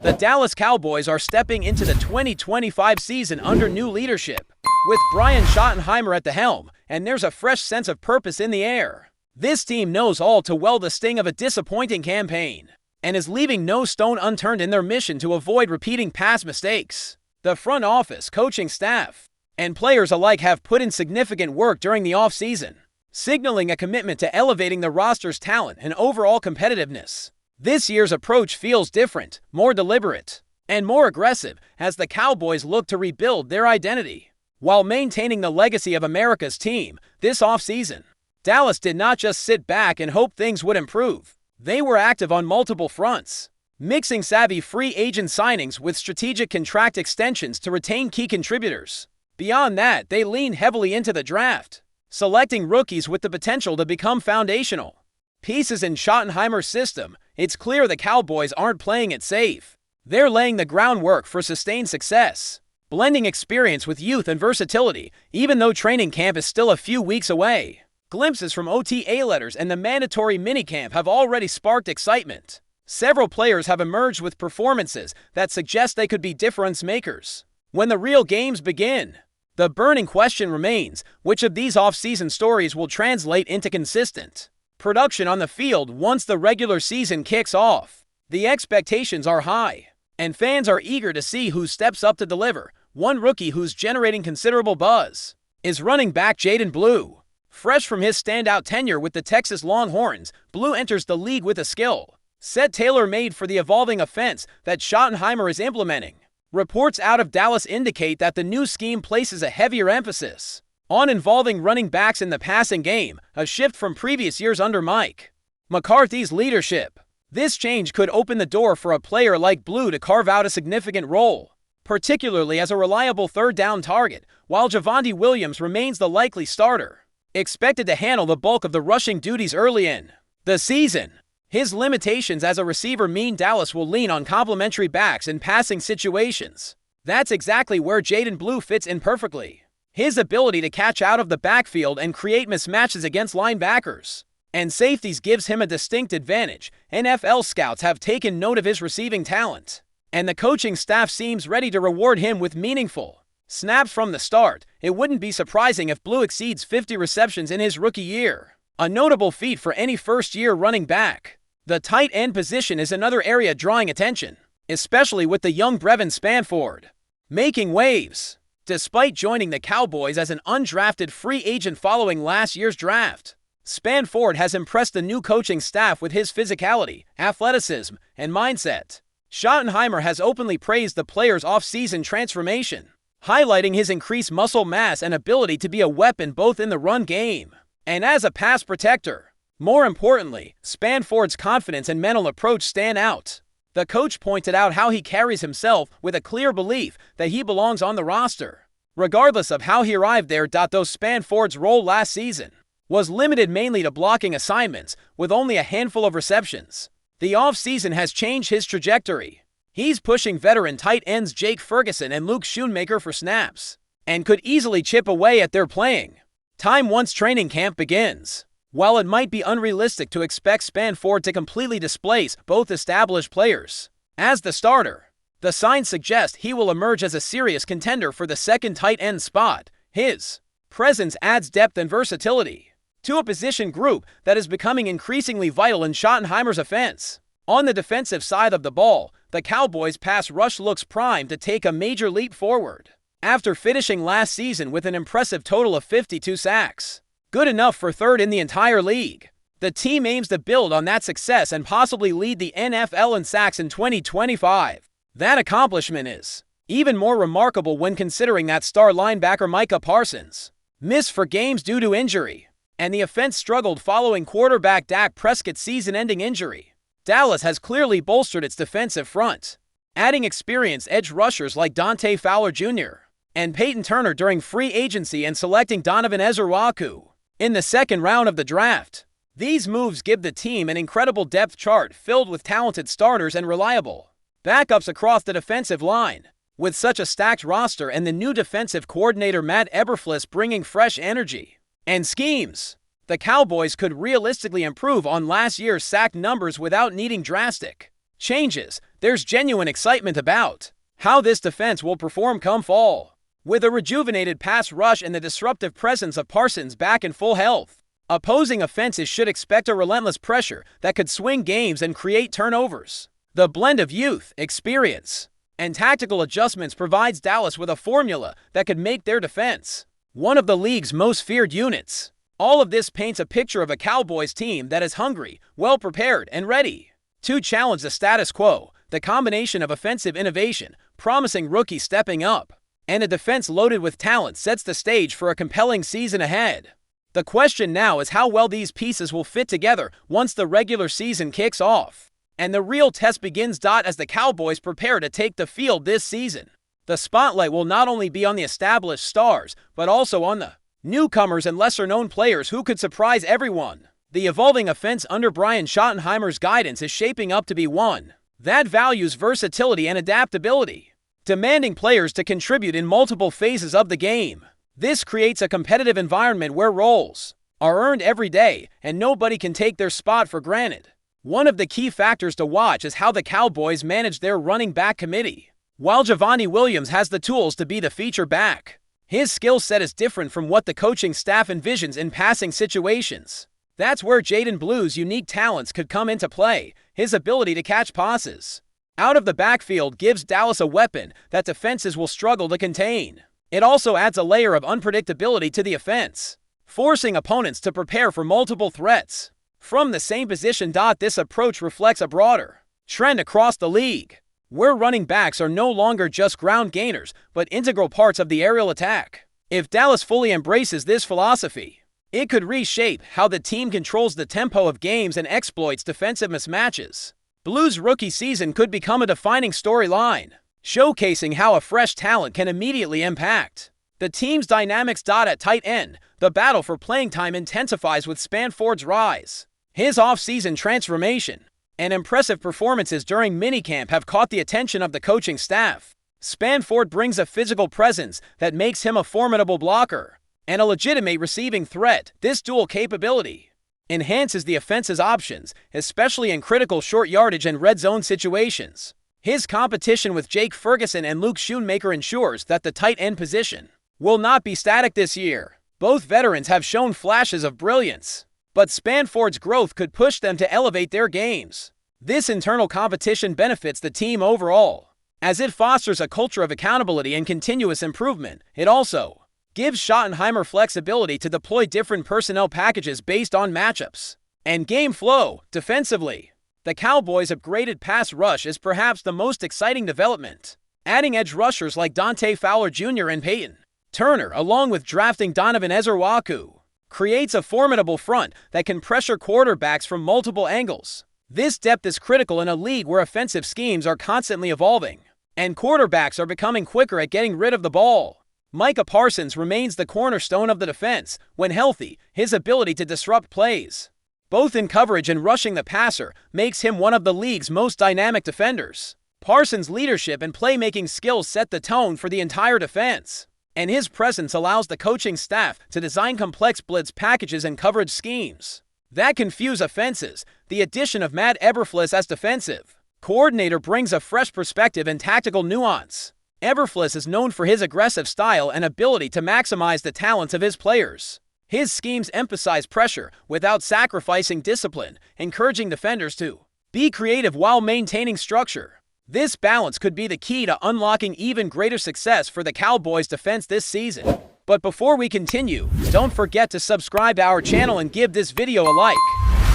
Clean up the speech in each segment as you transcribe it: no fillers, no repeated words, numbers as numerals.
The Dallas Cowboys are stepping into the 2025 season under new leadership, with Brian Schottenheimer at the helm, and there's a fresh sense of purpose in the air. This team knows all too well the sting of a disappointing campaign, and is leaving no stone unturned in their mission to avoid repeating past mistakes. The front office, coaching staff, and players alike have put in significant work during the offseason, signaling a commitment to elevating the roster's talent and overall competitiveness. This year's approach feels different, more deliberate, and more aggressive as the Cowboys look to rebuild their identity. While maintaining the legacy of America's team this offseason, Dallas did not just sit back and hope things would improve. They were active on multiple fronts, mixing savvy free agent signings with strategic contract extensions to retain key contributors. Beyond that, they leaned heavily into the draft, selecting rookies with the potential to become foundational pieces in Schottenheimer's system. It's clear the Cowboys aren't playing it safe. They're laying the groundwork for sustained success, blending experience with youth and versatility, even though training camp is still a few weeks away. Glimpses from OTA letters and the mandatory minicamp have already sparked excitement. Several players have emerged with performances that suggest they could be difference makers when the real games begin. The burning question remains, which of these off-season stories will translate into consistent production on the field once the regular season kicks off? The expectations are high, and fans are eager to see who steps up to deliver. One rookie who's generating considerable buzz is running back Jaden Blue. Fresh from his standout tenure with the Texas Longhorns, Blue enters the league with a skill set tailor-made for the evolving offense that Schottenheimer is implementing. Reports out of Dallas indicate that the new scheme places a heavier emphasis on involving running backs in the passing game, a shift from previous years under Mike McCarthy's leadership. This change could open the door for a player like Blue to carve out a significant role, particularly as a reliable third-down target, while Javonte Williams remains the likely starter, expected to handle the bulk of the rushing duties early in the season. His limitations as a receiver mean Dallas will lean on complementary backs in passing situations. That's exactly where Jaden Blue fits in perfectly. His ability to catch out of the backfield and create mismatches against linebackers and safeties gives him a distinct advantage. NFL scouts have taken note of his receiving talent, and the coaching staff seems ready to reward him with meaningful snaps from the start. It wouldn't be surprising if Blue exceeds 50 receptions in his rookie year, a notable feat for any first-year running back. The tight end position is another area drawing attention, especially with the young Brevin Spanford making waves. Despite joining the Cowboys as an undrafted free agent following last year's draft, Spanford has impressed the new coaching staff with his physicality, athleticism, and mindset. Schottenheimer has openly praised the player's off-season transformation, highlighting his increased muscle mass and ability to be a weapon both in the run game and as a pass protector. More importantly, Spanford's confidence and mental approach stand out. The coach pointed out how he carries himself with a clear belief that he belongs on the roster, regardless of how he arrived there. Though Spanford's role last season was limited mainly to blocking assignments with only a handful of receptions, the offseason has changed his trajectory. He's pushing veteran tight ends Jake Ferguson and Luke Schoonmaker for snaps, and could easily chip away at their playing time once training camp begins. While it might be unrealistic to expect Spanford to completely displace both established players as the starter, the signs suggest he will emerge as a serious contender for the second tight end spot. His presence adds depth and versatility to a position group that is becoming increasingly vital in Schottenheimer's offense. On the defensive side of the ball, the Cowboys' pass rush looks primed to take a major leap forward. After finishing last season with an impressive total of 52 sacks, good enough for third in the entire league, the team aims to build on that success and possibly lead the NFL in sacks in 2025. That accomplishment is even more remarkable when considering that star linebacker Micah Parsons missed for games due to injury, and the offense struggled following quarterback Dak Prescott's season-ending injury. Dallas has clearly bolstered its defensive front, adding experienced edge rushers like Dante Fowler Jr. and Peyton Turner during free agency and selecting Donovan Ezerwaku in the second round of the draft. These moves give the team an incredible depth chart filled with talented starters and reliable backups across the defensive line. With such a stacked roster and the new defensive coordinator Matt Eberflus bringing fresh energy and schemes, the Cowboys could realistically improve on last year's sack numbers without needing drastic changes. there's genuine excitement about how this defense will perform come fall. With a rejuvenated pass rush and the disruptive presence of Parsons back in full health, opposing offenses should expect a relentless pressure that could swing games and create turnovers. The blend of youth, experience, and tactical adjustments provides Dallas with a formula that could make their defense one of the league's most feared units. All of this paints a picture of a Cowboys team that is hungry, well-prepared, and ready to challenge the status quo. The combination of offensive innovation, promising rookies stepping up, and a defense loaded with talent sets the stage for a compelling season ahead. The question now is how well these pieces will fit together once the regular season kicks off and the real test begins. As the Cowboys prepare to take the field this season, the spotlight will not only be on the established stars, but also on the newcomers and lesser-known players who could surprise everyone. The evolving offense under Brian Schottenheimer's guidance is shaping up to be one that values versatility and adaptability, demanding players to contribute in multiple phases of the game. This creates a competitive environment where roles are earned every day and nobody can take their spot for granted. One of the key factors to watch is how the Cowboys manage their running back committee. While Javonte Williams has the tools to be the feature back, his skill set is different from what the coaching staff envisions in passing situations. That's where Jaden Blue's unique talents could come into play. His ability to catch passes out of the backfield gives Dallas a weapon that defenses will struggle to contain. It also adds a layer of unpredictability to the offense, forcing opponents to prepare for multiple threats from the same position. This approach reflects a broader trend across the league, where running backs are no longer just ground gainers, but integral parts of the aerial attack. If Dallas fully embraces this philosophy, it could reshape how the team controls the tempo of games and exploits defensive mismatches. Blue's rookie season could become a defining storyline, showcasing how a fresh talent can immediately impact the team's dynamics. At tight end, the battle for playing time intensifies with Spanford's rise. His off-season transformation and impressive performances during minicamp have caught the attention of the coaching staff. Spanford brings a physical presence that makes him a formidable blocker and a legitimate receiving threat. This dual capability enhances the offense's options, especially in critical short yardage and red zone situations. His competition with Jake Ferguson and Luke Schoonmaker ensures that the tight end position will not be static this year. Both veterans have shown flashes of brilliance, but Spanford's growth could push them to elevate their games. This internal competition benefits the team overall, as it fosters a culture of accountability and continuous improvement. It also gives Schottenheimer flexibility to deploy different personnel packages based on matchups and game flow. Defensively, the Cowboys' upgraded pass rush is perhaps the most exciting development. Adding edge rushers like Dante Fowler Jr. and Peyton Turner, along with drafting Donovan Ezerwaku, creates a formidable front that can pressure quarterbacks from multiple angles. This depth is critical in a league where offensive schemes are constantly evolving, and quarterbacks are becoming quicker at getting rid of the ball. Micah Parsons remains the cornerstone of the defense. When healthy, his ability to disrupt plays, both in coverage and rushing the passer, makes him one of the league's most dynamic defenders. Parsons' leadership and playmaking skills set the tone for the entire defense, and his presence allows the coaching staff to design complex blitz packages and coverage schemes that confuse offenses. The addition of Matt Eberflus as defensive coordinator brings a fresh perspective and tactical nuance. Eberflus is known for his aggressive style and ability to maximize the talents of his players. His schemes emphasize pressure without sacrificing discipline, encouraging defenders to be creative while maintaining structure. This balance could be the key to unlocking even greater success for the Cowboys' defense this season. But before we continue, don't forget to subscribe to our channel and give this video a like.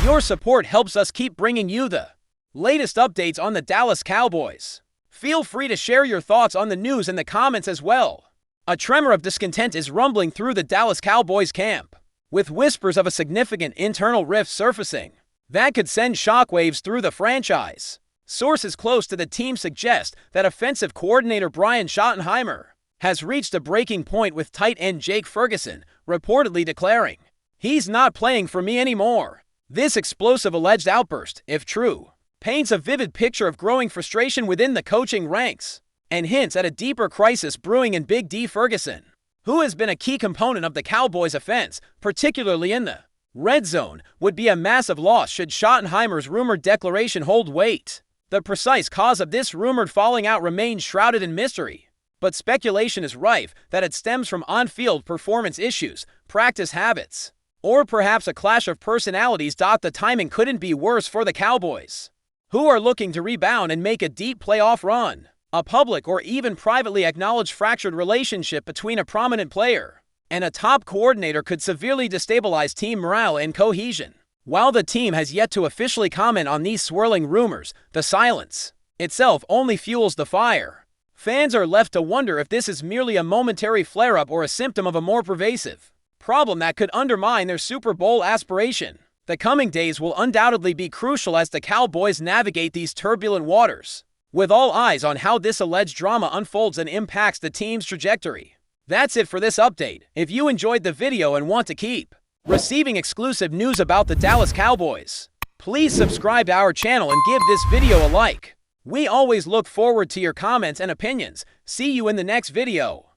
Your support helps us keep bringing you the latest updates on the Dallas Cowboys. Feel free to share your thoughts on the news in the comments as well. A tremor of discontent is rumbling through the Dallas Cowboys camp, with whispers of a significant internal rift surfacing that could send shockwaves through the franchise. Sources close to the team suggest that offensive coordinator Brian Schottenheimer has reached a breaking point with tight end Jake Ferguson, reportedly declaring, "He's not playing for me anymore." This explosive alleged outburst, if true, paints a vivid picture of growing frustration within the coaching ranks and hints at a deeper crisis brewing in Big D Ferguson, who has been a key component of the Cowboys' offense, particularly in the red zone. Would be a massive loss should Schottenheimer's rumored declaration hold weight. The precise cause of this rumored falling out remains shrouded in mystery, but speculation is rife that it stems from on-field performance issues, practice habits, or perhaps a clash of personalities. The timing couldn't be worse for the Cowboys, who are looking to rebound and make a deep playoff run. A public or even privately acknowledged fractured relationship between a prominent player and a top coordinator could severely destabilize team morale and cohesion. While the team has yet to officially comment on these swirling rumors, the silence itself only fuels the fire. Fans are left to wonder if this is merely a momentary flare-up or a symptom of a more pervasive problem that could undermine their Super Bowl aspiration. The coming days will undoubtedly be crucial as the Cowboys navigate these turbulent waters, with all eyes on how this alleged drama unfolds and impacts the team's trajectory. That's it for this update. If you enjoyed the video and want to keep receiving exclusive news about the Dallas Cowboys, please subscribe to our channel and give this video a like. We always look forward to your comments and opinions. See you in the next video.